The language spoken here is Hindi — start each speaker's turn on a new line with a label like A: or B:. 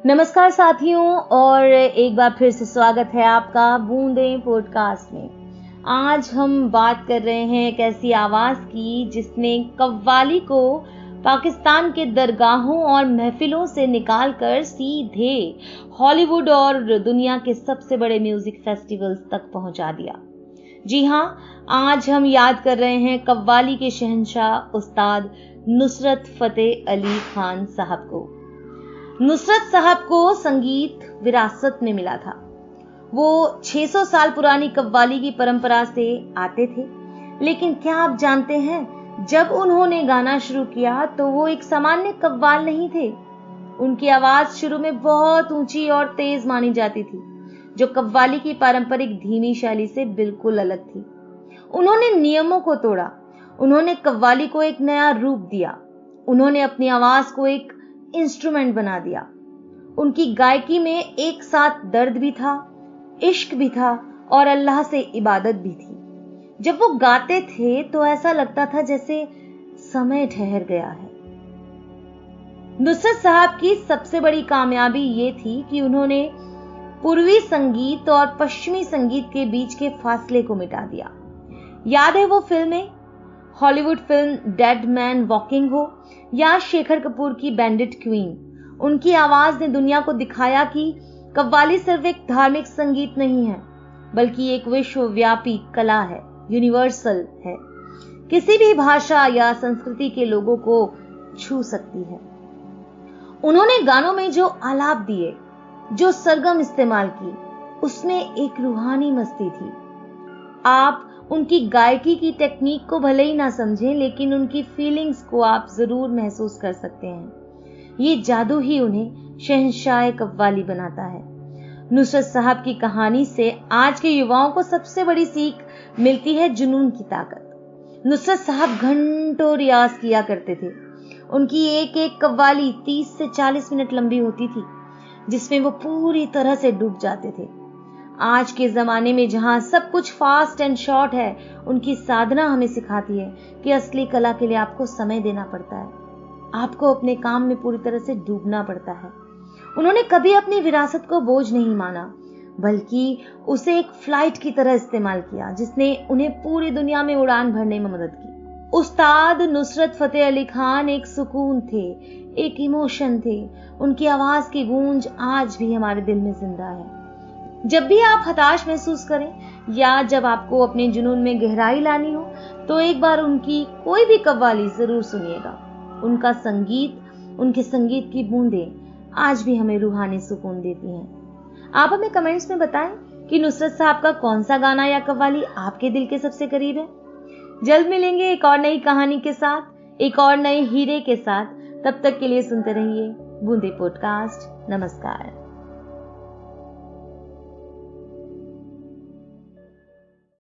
A: नमस्कार साथियों, और एक बार फिर से स्वागत है आपका बूंदे पॉडकास्ट में। आज हम बात कर रहे हैं एक ऐसी आवाज की जिसने कव्वाली को पाकिस्तान के दरगाहों और महफिलों से निकालकर सीधे हॉलीवुड और दुनिया के सबसे बड़े म्यूजिक फेस्टिवल्स तक पहुंचा दिया। जी हां, आज हम याद कर रहे हैं कव्वाली के शहंशाह उस्ताद नुसरत फतेह अली खान साहब को। नुसरत साहब को संगीत विरासत में मिला था। वो 600 साल पुरानी कव्वाली की परंपरा से आते थे, लेकिन क्या आप जानते हैं, जब उन्होंने गाना शुरू किया तो वो एक सामान्य कव्वाल नहीं थे। उनकी आवाज शुरू में बहुत ऊंची और तेज मानी जाती थी, जो कव्वाली की पारंपरिक धीमी शैली से बिल्कुल अलग थी। उन्होंने नियमों को तोड़ा, उन्होंने कव्वाली को एक नया रूप दिया, उन्होंने अपनी आवाज को एक इंस्ट्रूमेंट बना दिया। उनकी गायकी में एक साथ दर्द भी था, इश्क भी था और अल्लाह से इबादत भी थी। जब वो गाते थे तो ऐसा लगता था जैसे समय ठहर गया है। नुसरत साहब की सबसे बड़ी कामयाबी ये थी कि उन्होंने पूर्वी संगीत और पश्चिमी संगीत के बीच के फासले को मिटा दिया। याद है वो फिल्में, Hollywood film dead man walking हो या शेखर कपूर की बैंडिट क्वीन, उनकी आवाज ने दुनिया को दिखाया कि कव्वाली सिर्फ एक धार्मिक संगीत नहीं है, बल्कि एक विश्वव्यापी कला है, यूनिवर्सल है, किसी भी भाषा या संस्कृति के लोगों को छू सकती है। उन्होंने गानों में जो आलाप दिए, जो सरगम इस्तेमाल की, उसमें एक रूहानी मस्ती थी। आप उनकी गायकी की टेक्निक को भले ही ना समझें, लेकिन उनकी फीलिंग्स को आप जरूर महसूस कर सकते हैं। ये जादू ही उन्हें शहंशाह कव्वाली बनाता है। नुसरत साहब की कहानी से आज के युवाओं को सबसे बड़ी सीख मिलती है जुनून की ताकत। नुसरत साहब घंटों रियाज किया करते थे। उनकी एक एक कव्वाली 30 से 40 मिनट लंबी होती थी, जिसमें वो पूरी तरह से डूब जाते थे। आज के जमाने में जहां सब कुछ फास्ट एंड शॉर्ट है, उनकी साधना हमें सिखाती है कि असली कला के लिए आपको समय देना पड़ता है, आपको अपने काम में पूरी तरह से डूबना पड़ता है। उन्होंने कभी अपनी विरासत को बोझ नहीं माना, बल्कि उसे एक फ्लाइट की तरह इस्तेमाल किया, जिसने उन्हें पूरी दुनिया में उड़ान भरने में मदद की। उस्ताद नुसरत फतेह अली खान एक सुकून थे, एक इमोशन थे। उनकी आवाज की गूंज आज भी हमारे दिल में जिंदा है। जब भी आप हताश महसूस करें या जब आपको अपने जुनून में गहराई लानी हो, तो एक बार उनकी कोई भी कव्वाली जरूर सुनिएगा। उनका संगीत, उनके संगीत की बूंदें आज भी हमें रूहानी सुकून देती हैं। आप हमें कमेंट्स में बताएं कि नुसरत साहब का कौन सा गाना या कव्वाली आपके दिल के सबसे करीब है। जल्द मिलेंगे एक और नई कहानी के साथ, एक और नए हीरे के साथ। तब तक के लिए सुनते रहिए बूंदे पॉडकास्ट। नमस्कार।